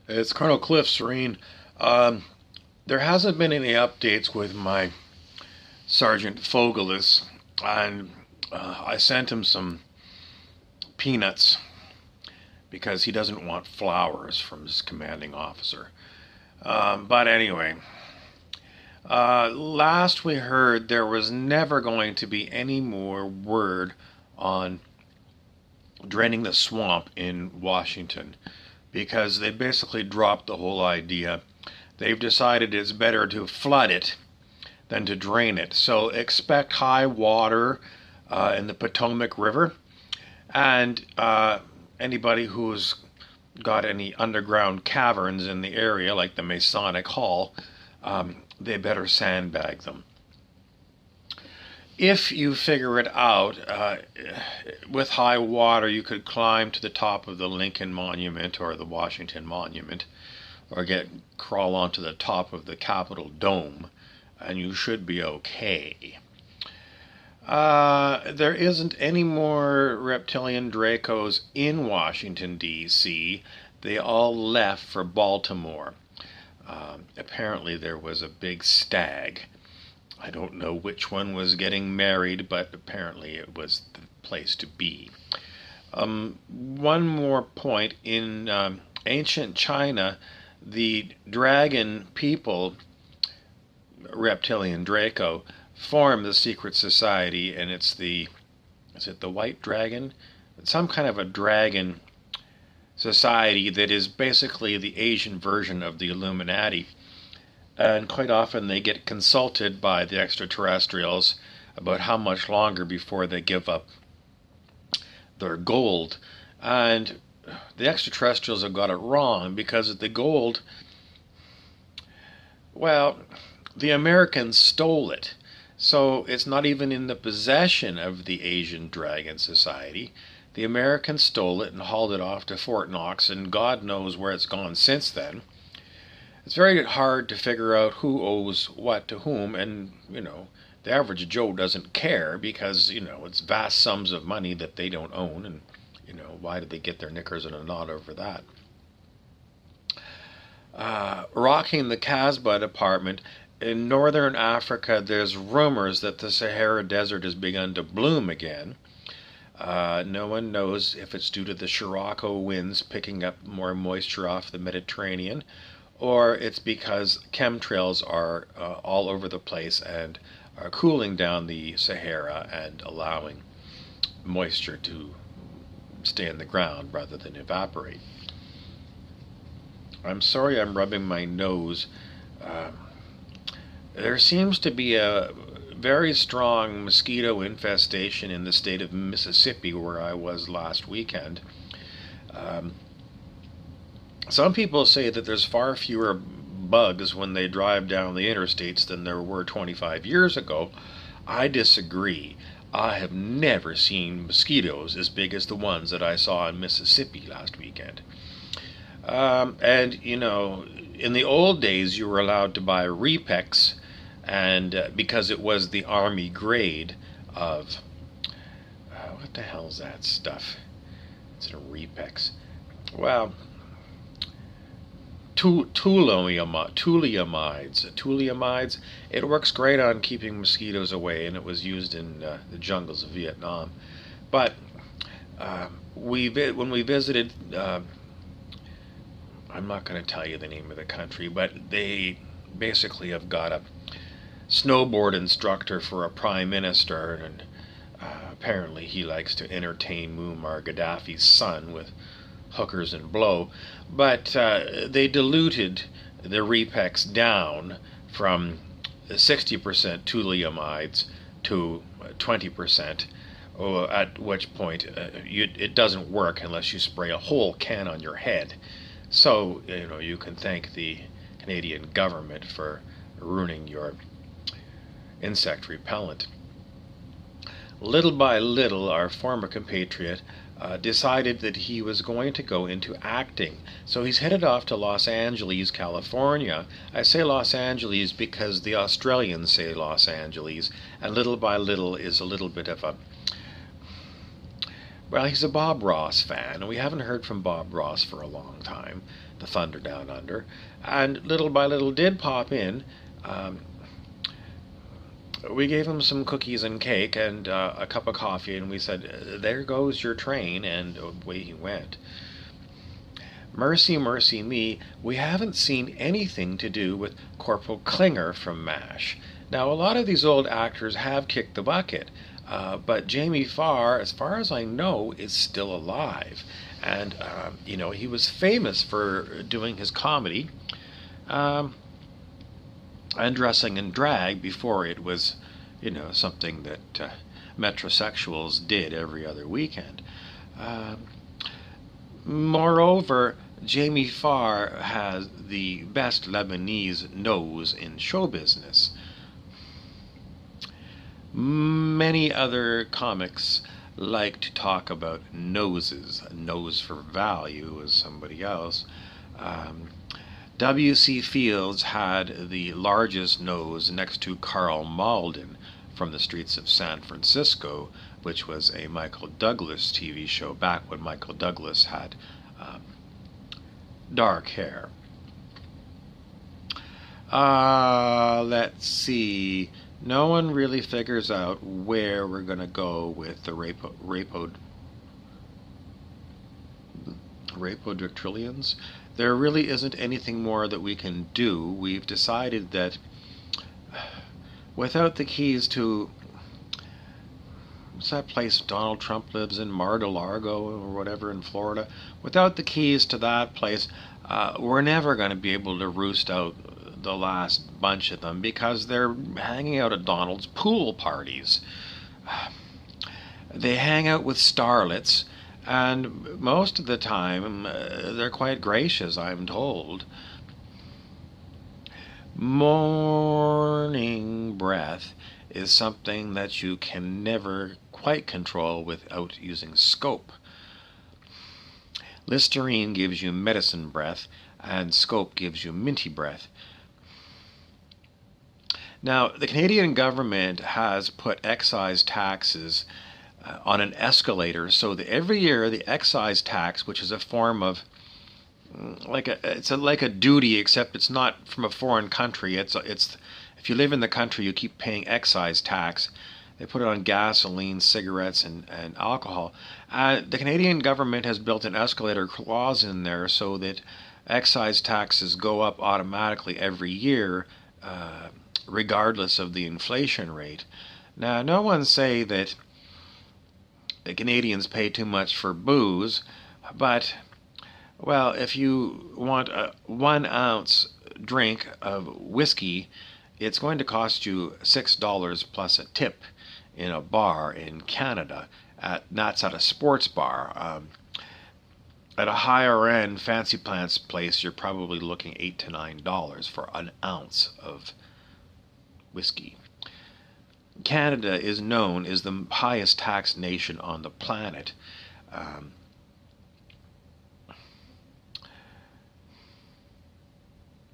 It's Colonel Cliff, Soreen. Um, there hasn't been any updates with my Sergeant Fogelis, and I sent him some peanuts because he doesn't want flowers from his commanding officer. But anyway, last we heard, there was never going to be any more word on draining the swamp in Washington because they basically dropped the whole idea. They've decided it's better to flood it than to drain it. So expect high water in the Potomac River, and anybody who's got any underground caverns in the area, like the Masonic Hall, they better sandbag them. If you figure it out, with high water, you could climb to the top of the Lincoln Monument or the Washington Monument, or crawl onto the top of the Capitol Dome, and you should be okay. There isn't any more reptilian Dracos in Washington, D.C. They all left for Baltimore. Apparently there was a big stag. I don't know which one was getting married, but apparently it was the place to be. One more point. In ancient China, the dragon people, reptilian Draco, formed the secret society, and is it the White Dragon? It's some kind of a dragon society that is basically the Asian version of the Illuminati. And quite often they get consulted by the extraterrestrials about how much longer before they give up their gold. And the extraterrestrials have got it wrong, because the gold, well, the Americans stole it. So it's not even in the possession of the Asian Dragon Society. The Americans stole it and hauled it off to Fort Knox, and God knows where it's gone since then. It's very hard to figure out who owes what to whom, and, the average Joe doesn't care because, it's vast sums of money that they don't own, and, why did they get their knickers in a knot over that? Rocking the Casbah Department, in northern Africa, there's rumors that the Sahara Desert has begun to bloom again. No one knows if it's due to the Scirocco winds picking up more moisture off the Mediterranean, or it's because chemtrails are all over the place and are cooling down the Sahara and allowing moisture to stay in the ground rather than evaporate. I'm sorry I'm rubbing my nose. There seems to be a very strong mosquito infestation in the state of Mississippi, where I was last weekend. Some people say that there's far fewer bugs when they drive down the interstates than there were 25 years ago. I disagree. I have never seen mosquitoes as big as the ones that I saw in Mississippi last weekend. And, in the old days you were allowed to buy Repex, and because it was the Army grade of, what the hell's that stuff? It's a Repex. Well, Tuliamides. It works great on keeping mosquitoes away, and it was used in the jungles of Vietnam. But when we visited, I'm not going to tell you the name of the country, but they basically have got a snowboard instructor for a prime minister, and apparently he likes to entertain Muammar Gaddafi's son with hookers and blow, but they diluted the Repex down from 60% Tuliamides to 20%, at which point it doesn't work unless you spray a whole can on your head. So, you can thank the Canadian government for ruining your insect repellent. Little by little, our former compatriot decided that he was going to go into acting. So he's headed off to Los Angeles, California. I say Los Angeles because the Australians say Los Angeles, and little by little is a little bit of a Well, he's a Bob Ross fan, and we haven't heard from Bob Ross for a long time, the Thunder Down Under. And little by little did pop in. Um, we gave him some cookies and cake and a cup of coffee, and we said, "There goes your train," and away he went. Mercy, mercy me, we haven't seen anything to do with Corporal Klinger from MASH. Now, a lot of these old actors have kicked the bucket, but Jamie Farr, as far as I know, is still alive. And, he was famous for doing his comedy um, and dressing in drag before it was, something that metrosexuals did every other weekend. Moreover, Jamie Farr has the best Lebanese nose in show business. Many other comics like to talk about noses. A nose for value is somebody else. W.C. Fields had the largest nose next to Carl Malden from the streets of San Francisco, which was a Michael Douglas TV show back when Michael Douglas had dark hair. Let's see. No one really figures out where we're going to go with the rapodictrillions. There really isn't anything more that we can do. We've decided that without the keys to, what's that place Donald Trump lives in, Mar-a-Lago or whatever in Florida, without the keys to that place, we're never going to be able to roost out the last bunch of them because they're hanging out at Donald's pool parties. They hang out with starlets, and most of the time they're quite gracious, I'm told. Morning breath is something that you can never quite control without using scope. Listerine gives you medicine breath, and scope gives you minty breath. Now, the Canadian government has put excise taxes on an escalator so that every year the excise tax, which is a form of like a duty, except it's not from a foreign country. It's if you live in the country, you keep paying excise tax. They put it on gasoline, cigarettes, and alcohol. The Canadian government has built an escalator clause in there so that excise taxes go up automatically every year, regardless of the inflation rate. Now, no one say that the Canadians pay too much for booze, but, well, if you want a 1 ounce drink of whiskey, it's going to cost you $6 plus a tip in a bar in Canada. That's at a sports bar. At a higher end fancy pants place, you're probably looking $8 to $9 for an ounce of whiskey. Canada is known as the highest taxed nation on the planet.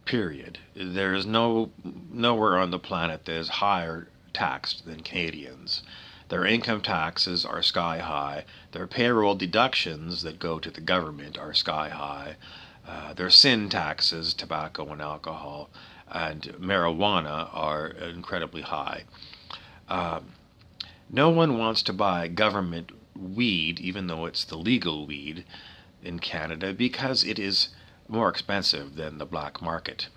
Period. There is nowhere on the planet that is higher taxed than Canadians. Their income taxes are sky high. Their payroll deductions that go to the government are sky high. Their sin taxes, tobacco and alcohol, and marijuana are incredibly high. No one wants to buy government weed, even though it's the legal weed in Canada, because it is more expensive than the black market.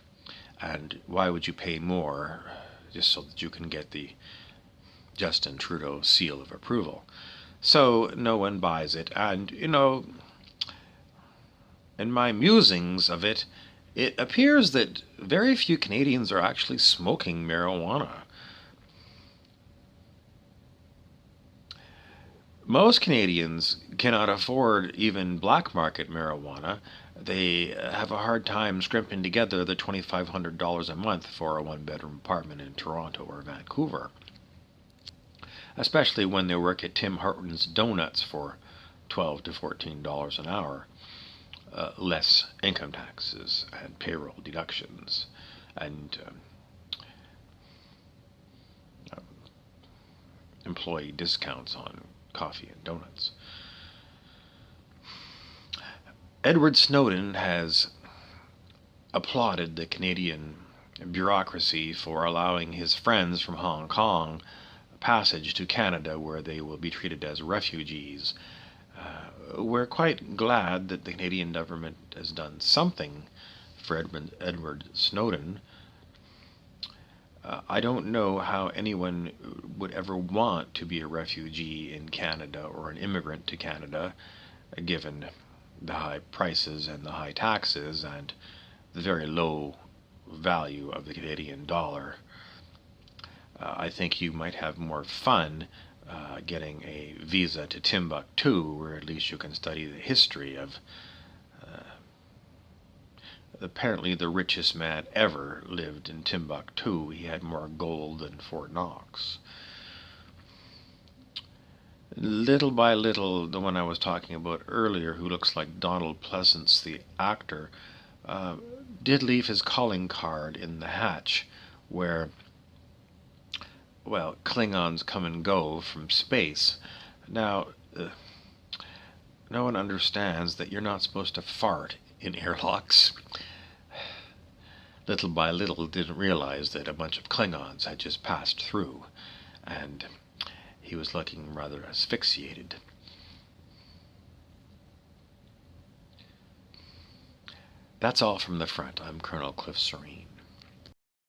And why would you pay more just so that you can get the Justin Trudeau seal of approval? So no one buys it. And, in my musings of it, it appears that very few Canadians are actually smoking marijuana. Most Canadians cannot afford even black market marijuana. They have a hard time scrimping together the $2,500 a month for a one-bedroom apartment in Toronto or Vancouver, especially when they work at Tim Hortons Donuts for $12 to $14 an hour, less income taxes and payroll deductions and employee discounts on coffee and donuts. Edward Snowden has applauded the Canadian bureaucracy for allowing his friends from Hong Kong passage to Canada where they will be treated as refugees. We're quite glad that the Canadian government has done something for Edward Snowden. I don't know how anyone would ever want to be a refugee in Canada or an immigrant to Canada, given the high prices and the high taxes and the very low value of the Canadian dollar. I think you might have more fun getting a visa to Timbuktu, where at least you can study the history of apparently the richest man ever lived in Timbuktu. He had more gold than Fort Knox. Little by little, the one I was talking about earlier, who looks like Donald Pleasance, the actor, did leave his calling card in the hatch where, well, Klingons come and go from space. Now, no one understands that you're not supposed to fart in airlocks. Little by little, didn't realize that a bunch of Klingons had just passed through, and he was looking rather asphyxiated. That's all from the front. I'm Colonel Cliff Soreen.